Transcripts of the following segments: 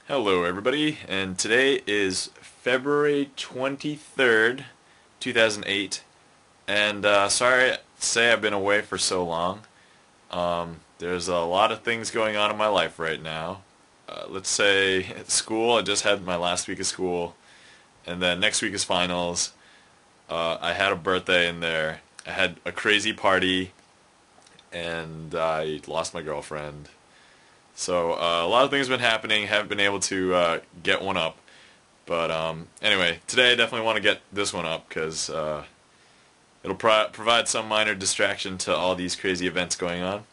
Hello, everybody, and today is February 23rd, 2008, and sorry to say I've been away for so long. There's a lot of things going on in my life right now. Let's say at school, I just had my last week of school, and then next week is finals. I had a birthday in there. I had a crazy party, and I lost my girlfriend. So a lot of things have been happening. Haven't been able to get one up, but anyway, today I definitely want to get this one up because it'll provide some minor distraction to all these crazy events going on.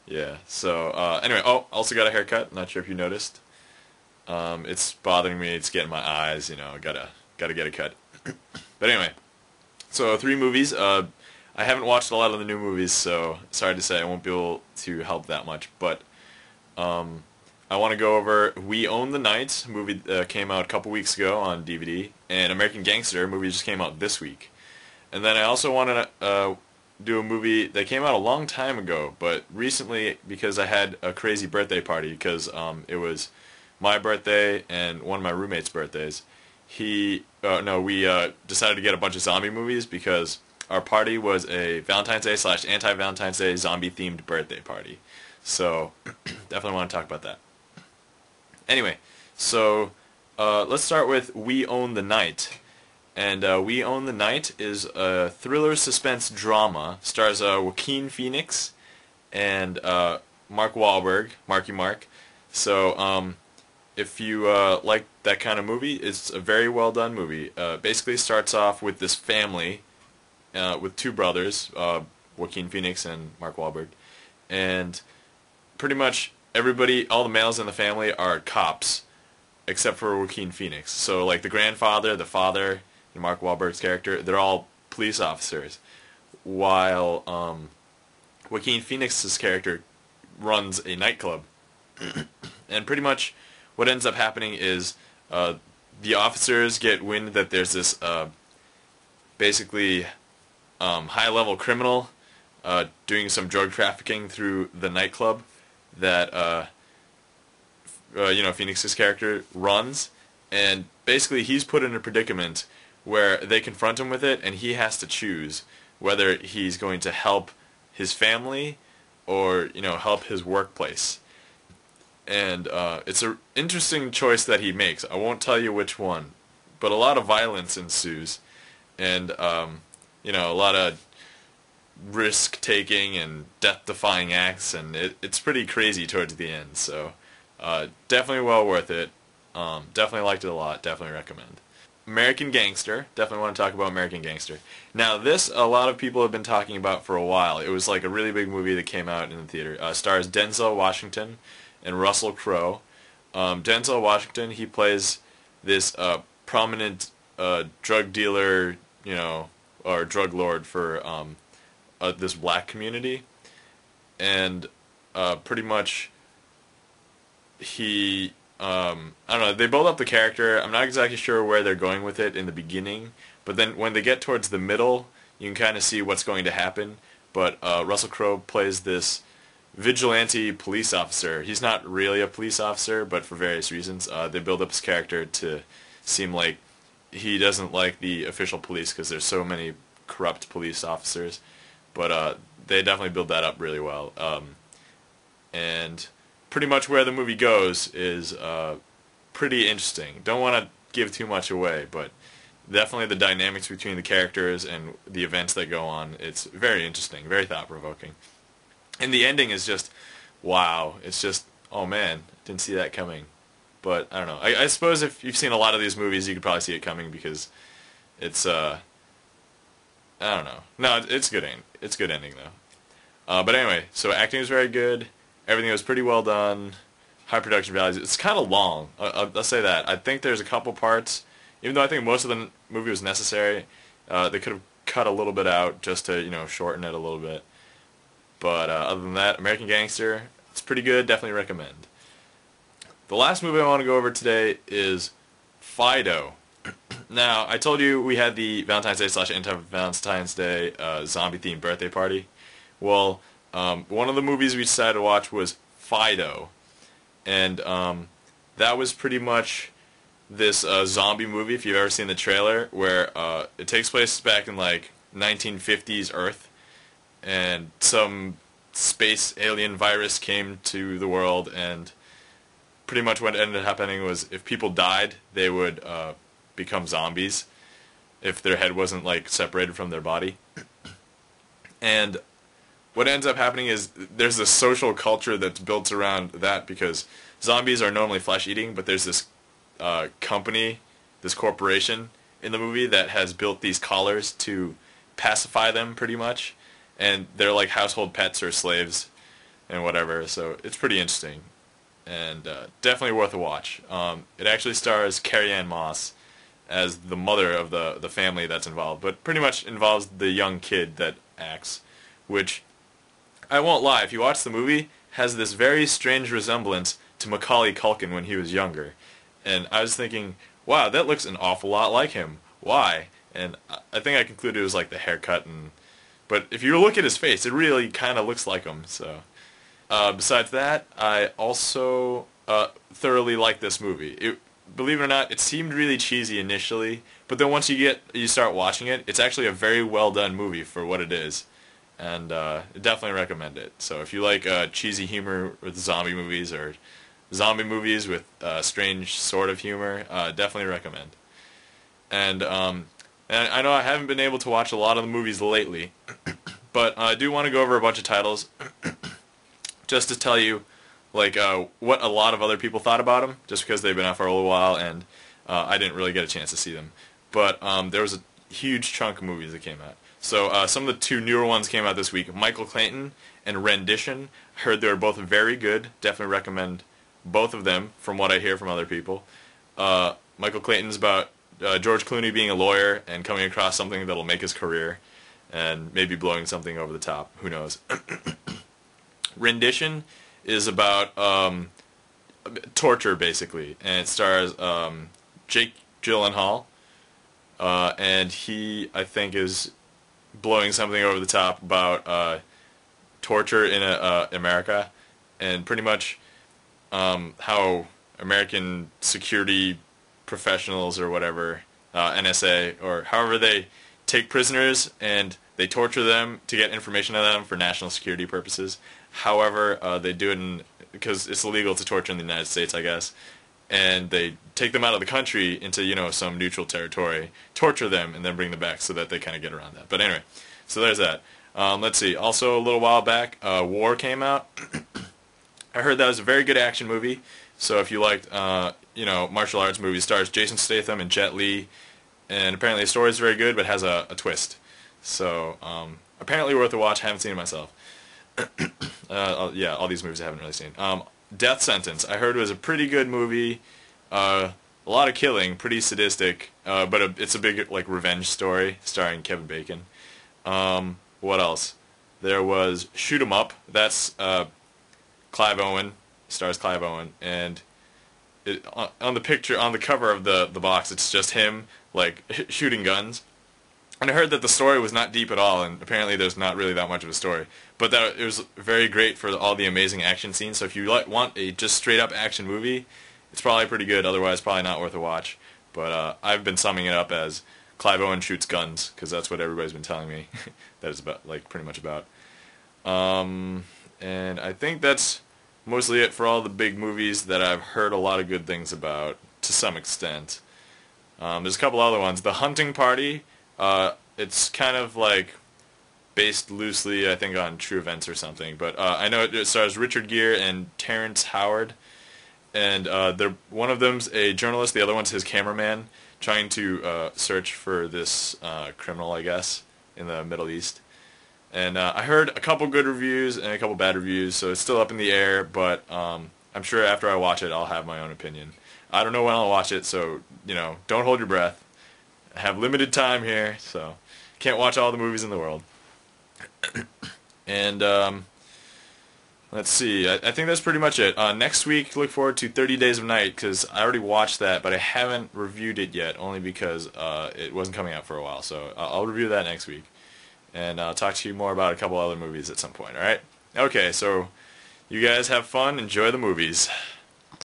Yeah. So anyway, oh, also got a haircut. Not sure if you noticed. It's bothering me. It's getting my eyes. Gotta get a cut. But anyway, so 3 movies. I haven't watched a lot of the new movies, so sorry to say I won't be able to help that much, but. I want to go over We Own the Night, movie came out a couple weeks ago on DVD, and American Gangster, movie just came out this week. And then I also want to do a movie that came out a long time ago, but recently because I had a crazy birthday party, because it was my birthday and one of my roommates' birthdays. We decided to get a bunch of zombie movies because our party was a Valentine's Day / anti-Valentine's Day zombie-themed birthday party. So, definitely want to talk about that. Anyway, so let's start with We Own the Night. And We Own the Night is a thriller suspense drama. Stars Joaquin Phoenix and Mark Wahlberg, Marky Mark. So, if you like that kind of movie, it's a very well done movie. Basically starts off with this family with 2 brothers, Joaquin Phoenix and Mark Wahlberg. And pretty much everybody, all the males in the family are cops, except for Joaquin Phoenix. So, like, the grandfather, the father, and Mark Wahlberg's character, they're all police officers, while Joaquin Phoenix's character runs a nightclub. And pretty much what ends up happening is the officers get wind that there's this basically high-level criminal doing some drug trafficking through the nightclub that Phoenix's character runs, and basically he's put in a predicament where they confront him with it, and he has to choose whether he's going to help his family or help his workplace. And it's an interesting choice that he makes. I won't tell you which one, but a lot of violence ensues, and a lot of risk-taking and death-defying acts, and it's pretty crazy towards the end, so definitely well worth it. Definitely liked it a lot, definitely recommend. American Gangster, definitely want to talk about American Gangster. Now this, a lot of people have been talking about for a while. It was like a really big movie that came out in the theater. Stars Denzel Washington and Russell Crowe. Denzel Washington, he plays this prominent drug dealer, or drug lord for this black community, and pretty much he I don't know, they build up the character. I'm not exactly sure where they're going with it in the beginning, but then when they get towards the middle, you can kind of see what's going to happen. But Russell Crowe plays this vigilante police officer. He's not really a police officer, but for various reasons they build up his character to seem like he doesn't like the official police because there's so many corrupt police officers. But they definitely build that up really well. And pretty much where the movie goes is pretty interesting. Don't want to give too much away, but definitely the dynamics between the characters and the events that go on, it's very interesting, very thought-provoking. And the ending is just, wow. It's just, oh man, didn't see that coming. But, I don't know. I suppose if you've seen a lot of these movies, you could probably see it coming because it's, I don't know. No, it's good. It's good ending though. But anyway, so acting was very good. Everything was pretty well done. High production values. It's kind of long. I'll say that. I think there's a couple parts, even though I think most of the movie was necessary. They could have cut a little bit out just to shorten it a little bit. But other than that, American Gangster, it's pretty good. Definitely recommend. The last movie I want to go over today is Fido. Now, I told you we had the Valentine's Day / anti-Valentine's Day zombie-themed birthday party. Well, one of the movies we decided to watch was Fido. And that was pretty much this zombie movie, if you've ever seen the trailer, where it takes place back in like 1950s Earth, and some space alien virus came to the world, and pretty much what ended up happening was if people died, they would become zombies if their head wasn't like separated from their body. And what ends up happening is there's this social culture that's built around that, because zombies are normally flesh-eating, but there's this company, this corporation in the movie that has built these collars to pacify them pretty much, and they're like household pets or slaves and whatever, so it's pretty interesting and definitely worth a watch. It actually stars Carrie-Anne Moss as the mother of the family that's involved, but pretty much involves the young kid that acts, which, I won't lie, if you watch the movie, has this very strange resemblance to Macaulay Culkin when he was younger. And I was thinking, wow, that looks an awful lot like him. Why? And I think I concluded it was like the haircut, but if you look at his face, it really kind of looks like him. So, besides that, I also thoroughly like this movie. Believe it or not, it seemed really cheesy initially, but then once you start watching it, it's actually a very well done movie for what it is, and definitely recommend it. So if you like cheesy humor with zombie movies, or zombie movies with strange sort of humor, definitely recommend. And I know I haven't been able to watch a lot of the movies lately, but I do want to go over a bunch of titles just to tell you like what a lot of other people thought about them, just because they've been out for a little while and I didn't really get a chance to see them. But there was a huge chunk of movies that came out. So some of the two newer ones came out this week. Michael Clayton and Rendition. Heard they were both very good. Definitely recommend both of them from what I hear from other people. Michael Clayton's about George Clooney being a lawyer and coming across something that'll make his career and maybe blowing something over the top. Who knows? Rendition is about torture, basically, and it stars Jake Gyllenhaal, and he, I think, is blowing something over the top about torture in America, and pretty much how American security professionals or whatever, NSA, or however they take prisoners and they torture them to get information out of them for national security purposes. However, they do it because it's illegal to torture in the United States, I guess, and they take them out of the country into, some neutral territory, torture them, and then bring them back so that they kind of get around that. But anyway, so there's that. Let's see. Also, a little while back, War came out. I heard that was a very good action movie. So if you liked, martial arts movies, stars Jason Statham and Jet Li, and apparently the story is very good, but has a twist. So apparently worth a watch. I haven't seen it myself. Yeah, all these movies I haven't really seen. Death Sentence. I heard it was a pretty good movie. A lot of killing, pretty sadistic, but it's a big revenge story starring Kevin Bacon. What else? There was Shoot 'Em Up. That's Clive Owen. Stars Clive Owen, and on the cover of the box, it's just him shooting guns. And I heard that the story was not deep at all, and apparently there's not really that much of a story. But that it was very great for all the amazing action scenes. So if you want a just straight up action movie, it's probably pretty good. Otherwise, probably not worth a watch. But I've been summing it up as Clive Owen shoots guns, because that's what everybody's been telling me that it's about, pretty much about. And I think that's mostly it for all the big movies that I've heard a lot of good things about, to some extent. There's a couple other ones. The Hunting Party, it's kind of based loosely, I think, on true events or something. But I know it stars Richard Gere and Terrence Howard. And one of them's a journalist, the other one's his cameraman, trying to search for this criminal, I guess, in the Middle East. And I heard a couple good reviews and a couple bad reviews, so it's still up in the air, but I'm sure after I watch it, I'll have my own opinion. I don't know when I'll watch it, so, don't hold your breath. I have limited time here, so can't watch all the movies in the world. And, let's see, I think that's pretty much it. Next week, look forward to 30 Days of Night, because I already watched that, but I haven't reviewed it yet, only because it wasn't coming out for a while, so I'll review that next week. And I'll talk to you more about a couple other movies at some point, alright? Okay, so you guys have fun, enjoy the movies.